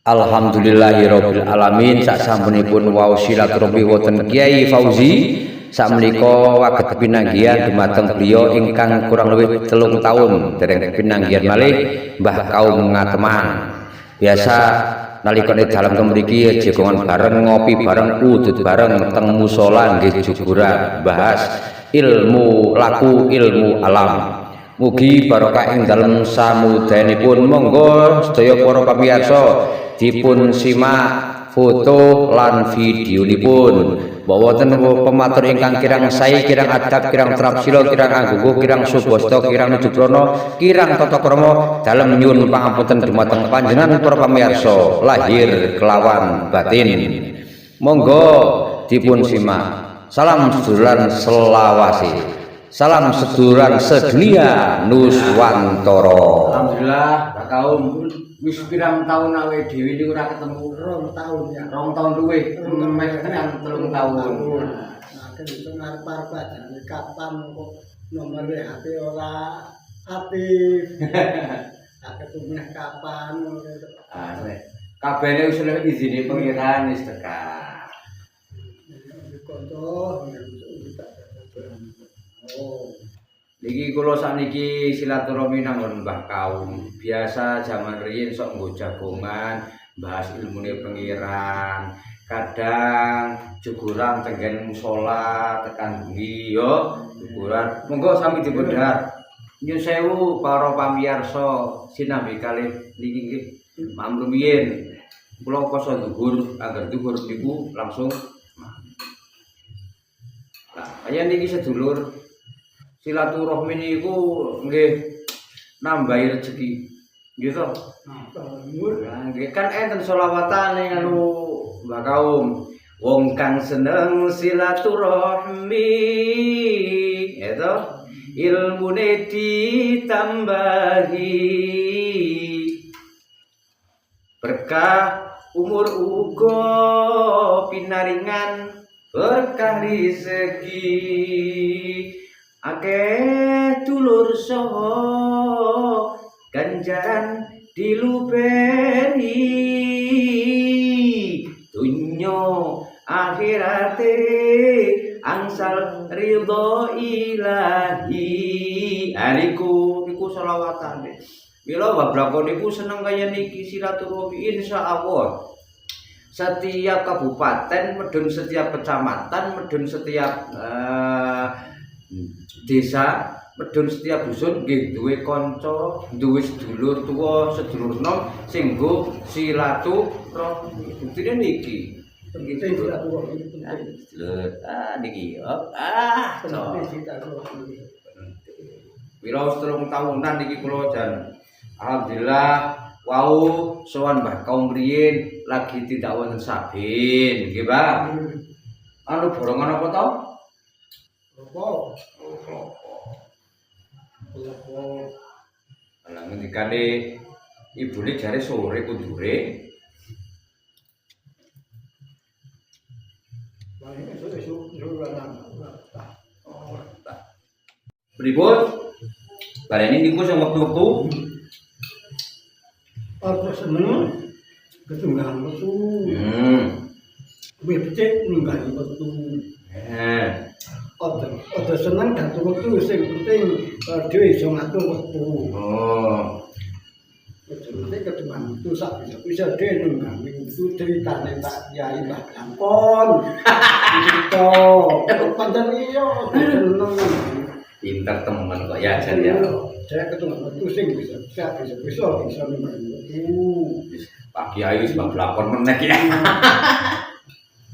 Alhamdulillahirabbil alamin. Sasampunipun wau silaturahmi wonten Kiai Fauzi sakmenika waget pinanggihan dumateng beliau ingkang kurang lebih 3 tahun dereng pinanggihan malih Mbah Kaum Ngateman. Biasa nalikane dalam mriki jegongan bareng, ngopi bareng, udut bareng teng musala nggih juburan bahas ilmu laku ilmu alam. Mugi barokah ing dalem samudayanipun. Monggo sedaya para pamirsa dipun simak foto lan videonipun. Bahwa wonten pematur ingkang kirang sae, kirang adab, kirang trapsila, kirang anggugu, kirang subasta, kirang nujukrana, kirang tata krama dalem nyuwun pangapunten dumateng panjenengan para pamirsa lahir kelawan batin. Monggo dipun simak. Salam seduluran selawase. Salam seduluran sedunia Nuswantara. Alhamdulillah, Pak Kaum wis pirang tahun awe dhewe iki ora ketemu. 2 tahun ya. 2 tahun luwih. Meh tenan 3 tahun. Nah, itu ngarep-arep ajane kapan kok nomor HP ora aktif. Ketemu kapan ngono. Ah, kabehane wis oleh izine pengiran wis tekan. Konco niki kula sakniki silaturahmi nanggon Mbah Kaum. Biasa jaman riyin sok nggo jagongan, bahas ilmune pengiran. Kadang juguran tenggen musala tekan bengi yo juguran. Monggo sami dipedhar. Nyun sewu para pamirsa sinambi kalih niki nggih mamrumiyin. Kula koso dhuwur, agar dhuwur niku langsung. Nah, kaya niki sedulur silaturahmi niku nggih nambahi rezeki nggih to. Nah, nggih kan enten selawatane anu Mbah Kaum. Wong kang seneng silaturahmi itu ilmune ditambahi, berkah umur uga pinaringan, berkah rezeki. Akeh dulur saha ganjaran dilupeni, dunya akhirate angsal ridho ilahi. Niku selawatane. Mila bablakon niku seneng kaya niki silaturahmi insyaallah. Setiap kabupaten, medun setiap kecamatan, medun setiap desa, medun setiap dusun nggih duwe kanca, duwe sedulur tuwa, sedulur nom sing nggo silaturahmi. Buktine niki. Nggih silaturahmi. Niki. Wira 3 tahunan niki kula jan alhamdulillah wau sowan Mbah Kaum riyin lagi tidak wonten sabin, nggih, Pak. Anu borongan apa to? Lah ngendikane ibune jare sore kundure. Pripun? Barene niku sing wektu-wektu apa seneng ketunggang metu. Kuwi becik ninggali metu. Ada seneng gak metu sing penting dhewe iso ngatur wektu. Penting ketunggang metu sak bisa dhewe ninggali metu ceritane Pak Kyai Mbah Langkon. Cerita pancen iya seneng. Pinter temen kok ya jan ya. Saya ketunggang metu sing bisa ninggali metu. Pak Kiai wis bablakon meneh ya.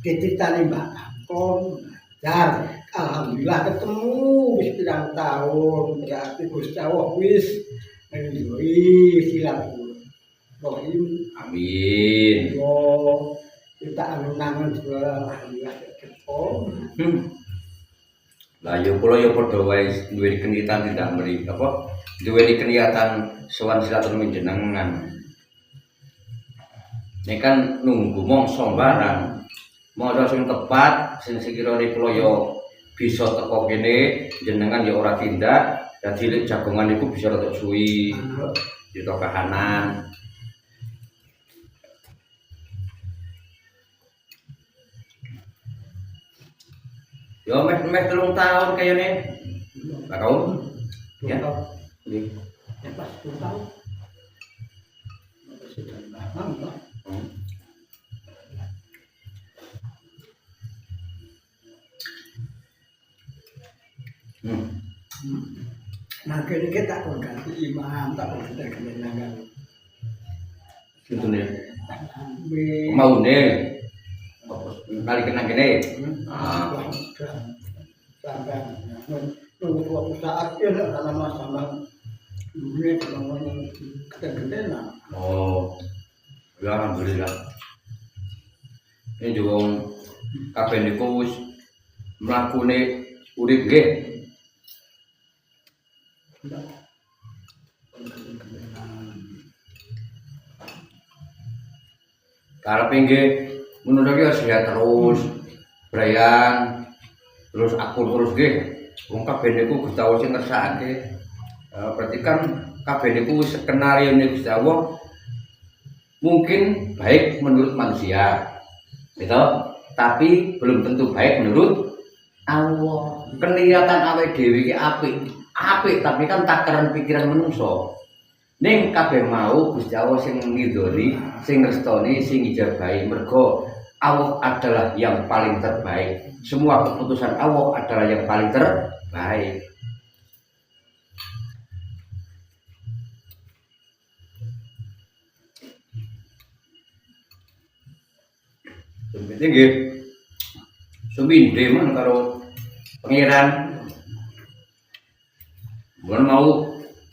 Ceritane Mbak Langkon. Dan alhamdulillah ketemu wis pirang tahun, berarti Gusti Allah wis ngridhoi silaturahim. Amin. Yo kita angen-angen alhamdulillah ketemu. Lah yo kula yo padha wae duwe keniatan tidak meri apa duwe keniatan sowan silaturahmi jenengan. Nek kan nunggu mongso barang. Mongso sing tepat sing sekirane kula yo bisa teko kene jenengan yo ora tindak dadi lek jagongan iku bisa rada suwi. Yo kahanan. Yo meh 3 tahun kayaknya. Lah kau? Ya. Nggih. Ya pas 2 tahun. Sudah lama. Nah, kita tak pun ganti imam, tak pun kita kemenangan. Itu nih. Mau nih. Kali kena gini. Sampai nunggu suatu saat ya dalam masalah duit namanya kegendelan. Oh. Ya alhamdulillah. Ini juga kabeh niku wis mlakune urip nggih. Karepe nggih menurut iki sehat terus, brayang, terus akur terus nggih. Wong kabeh niku Gusti Allah sing ngersakake. Berarti kan kabeh niku wis skenario-ne Gusti Allah mungkin baik menurut manusia. Gitu. Tapi belum tentu baik menurut Allah. Kelihatan awake dhewe iki apik tapi kan takaran pikiran menungso. Ning kabeh mau Gusti Allah sing ngidoni, sing ngrestoni, sing ngijabahi mergo Allah adalah yang paling terbaik. Semua keputusan Allah adalah yang paling terbaik. Sumite nggih. Suminde men karo pangeran. Mun mau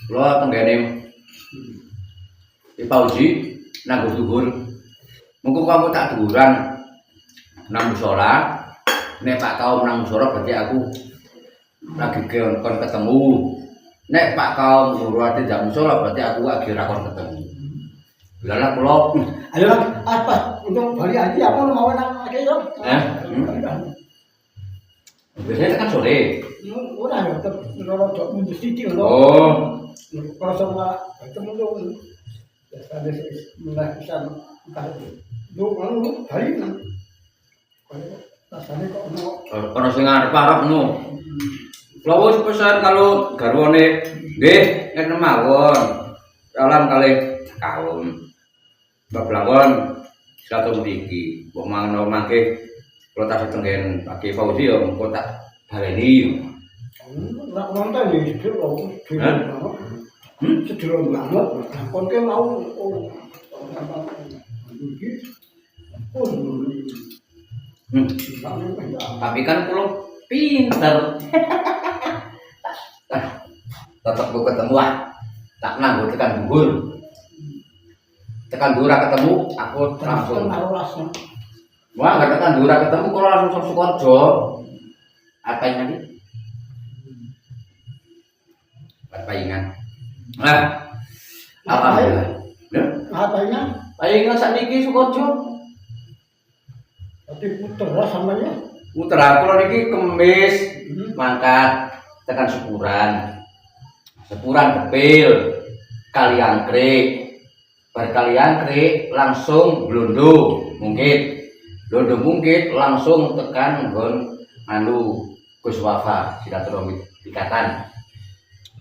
kula tenggene Pauji nang dhuwur. Mengko kamu tak dhuwuran nang musala. Nek Pak Kaum nang musala berarti aku lagi kon ketemu. Nek Pak Kaum ngurate jam musala berarti aku lagi ra kon ketemu. Lha kula Ayo apa untuk balik lagi apa mau nang akeh yo? Biasanya kan sore. Ora yo tetep ora dok mundur sithik lho. Oh, Kalau sama ketemu tuh ada mulai bisa lu lalu hari ini rasanya kok ono sing arep-arep no. Kula wis pesan kalau garwane nggih nek mawon. Salam kalih kaum. Mbak Blawon satu mriki. Mbok mangono mangke kula tak setenggen Pak Fauzi yo engko tak baleni. nak nonton ya sederhana banget kon ke mau Tapi kan kula pinter. Tetep kok ketemu tak nanggo tekan dhuwur. Tekan dhuwur ketemu aku langsung. Wah, enggak tekan dhuwur ketemu kula langsung Sukoharjo. Apa yang tadi? Paingan. Alhamdulillah. apa ini Paingan sakniki Sukoharjo. tapi puter samanya Muter kula niki Kemis mangkat tekan Sepuran. Sepuran Kepil, Kaliangkrik. Bar Kaliangkrik langsung Blondo Mungkit. Blondo Mungkit langsung tekan nggon anu Gus Wafa silaturahmi pikatan.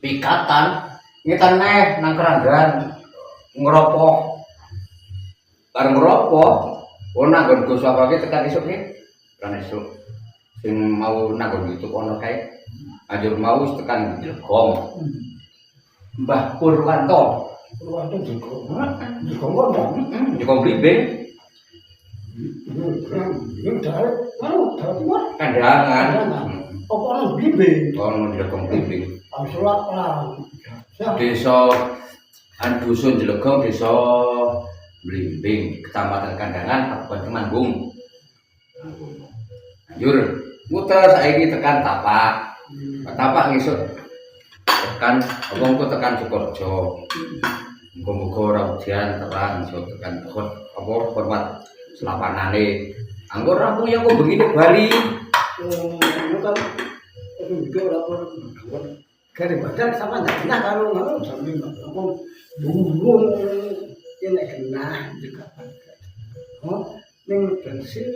Pikatan ngetan neh nang Keranggan ngeropok. Bar ngeropok, nang nggon Gus Wafa ki tekan esuk ki. Kan esuk sing mau nang nggon itu ono kae. Anjur mau tekan Jlegong. Mbah Purwanto. Purwanto juga enggak Jlegong Blimbing. Ini dari mana? Dari Timur? Kandangan. Apa orang Blimbing? Ono Jlegong Blimbing. Surat lah. Desa Dusun Jlegong, Desa Blimbing, Kecamatan Kandangan, Kabupaten Temanggung. Anjur muter saiki tekan Tapak. Tapak ngisuk tekan apa tekan Sukoharjo. Muga-muga ora ujian terang iso tekan apa hormat selapanane. Anggur rampung ya kok begini Bali. Bukan itu juga lapor dari badan sama nah kalau nggak sambil ngomong burung ini kena juga oh ini bersih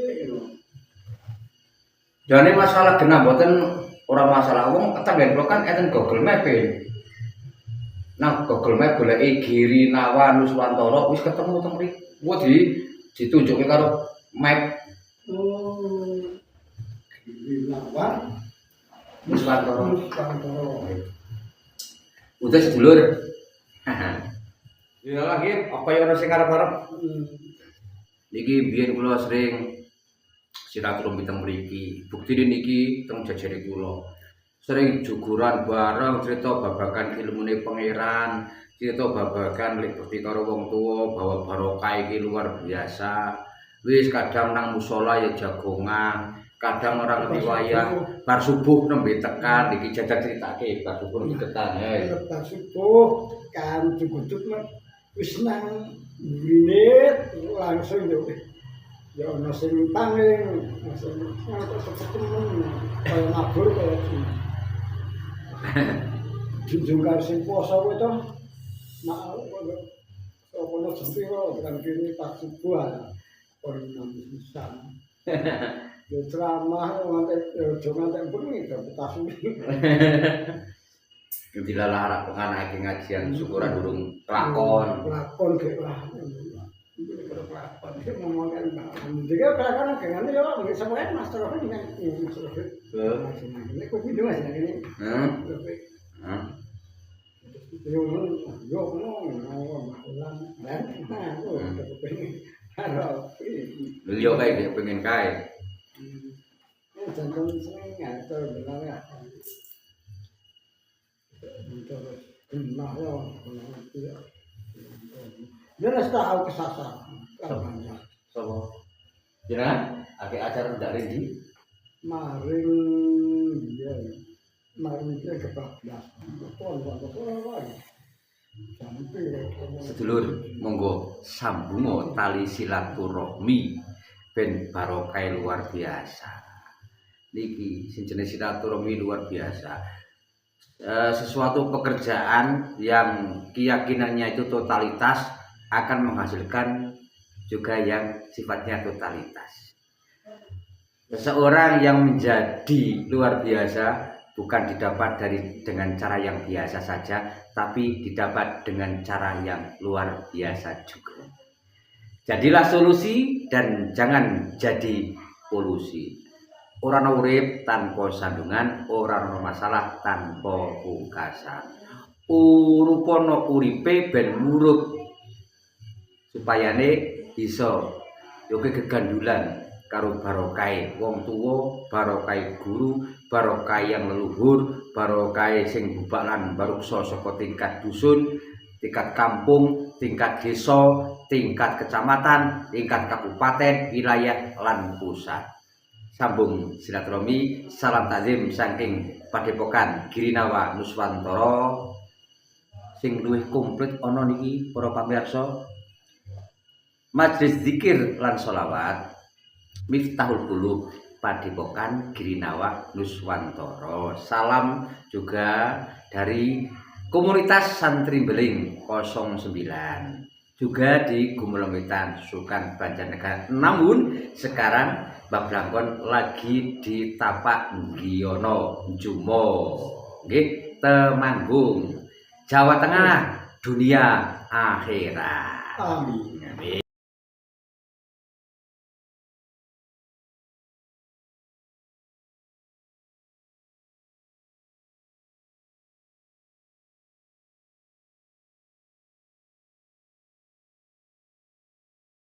Jane masalah genah mboten ora masalah wong tanggen kula kan enten Google Map e. Nah, Google Map goleki Giri Nawa Nuswantara wis ketemu teng mriki. Wah ditunjukke karo map Lawan Nuswantara. Nuswantara. Udah sedulur. Ya lagi apa yang ono sing arep-arep. Niki biyen kula sering silaturahmi teng mriki. Buktine niki teng jajare kula. Sering juguran bareng cerita babagan ilmune pangeran, cerita babagan lek bekti karo wong tuwa bahwa barokah iki luar biasa. Wis kadang nang musala ya jagongan, kadang ora ngerti wayah bar subuh nembe tekan iki jajak critake bar subuh nembe tekan. Lepas subuh kan cukup wis nang ngene langsung yo. Ya ana sing panging, sing ketemu kaya mabur kaya junjung karo sing poso kuwi to. Mau apa ono sepiro tekan kene pas subuh ora bisa. Yo ceramah nganti yo nganti bengi to tas iki. Dilalah penganake ngajian syukuran durung lakon. Lakon ge lah. Lakon ge ngomong kan. Juga kelakon kan yo nggih sampeyan master apa kan master. Nek kok video Mas ini. Yo Beliau kayak pengen kae. Jangan seneng ngatur benar ya. Nah, ya. Dia harus tahu kesasar. Sopo? Jenengan akeh acara ndak rendi? Maring dia. Maring dia kebablas. Sedulur, monggo sambungo tali silaturahmi ben barokah luar biasa. Niki sing jenis silaturahmi luar biasa. Sesuatu pekerjaan yang keyakinannya itu totalitas akan menghasilkan juga yang sifatnya totalitas. Seseorang yang menjadi luar biasa bukan didapat dengan cara yang biasa saja, tapi didapat dengan cara yang luar biasa juga. Jadilah solusi dan jangan jadi polusi. Orang urip tanpa sandungan, orang masalah tanpa pungkasan. Urupono uripe ben murub supayane iso yoke kegandulan karo barokah wong tuwa, barokah guru, barokah yang leluhur, barokah sing bubak lan baruksa saka tingkat dusun, tingkat kampung, tingkat desa, tingkat kecamatan, tingkat kabupaten, wilayah lan pusat. Sambung silaturahmi, salam takzim saking Padepokan Girinawa Nuswantara. Sing luwih komplit ana niki para pamirsa. Majelis zikir lan sholawat Miftahul Qulub Padepokan Girinawa Nuswantara. Salam juga dari komunitas Santri Beling 09. Juga di Gumulemitan Sukan Banjarnegara. Namun sekarang Mbak Blangkon lagi di Tapak Giono Jumo, nggih, Temanggung, Jawa Tengah, dunia akhirat. Amin.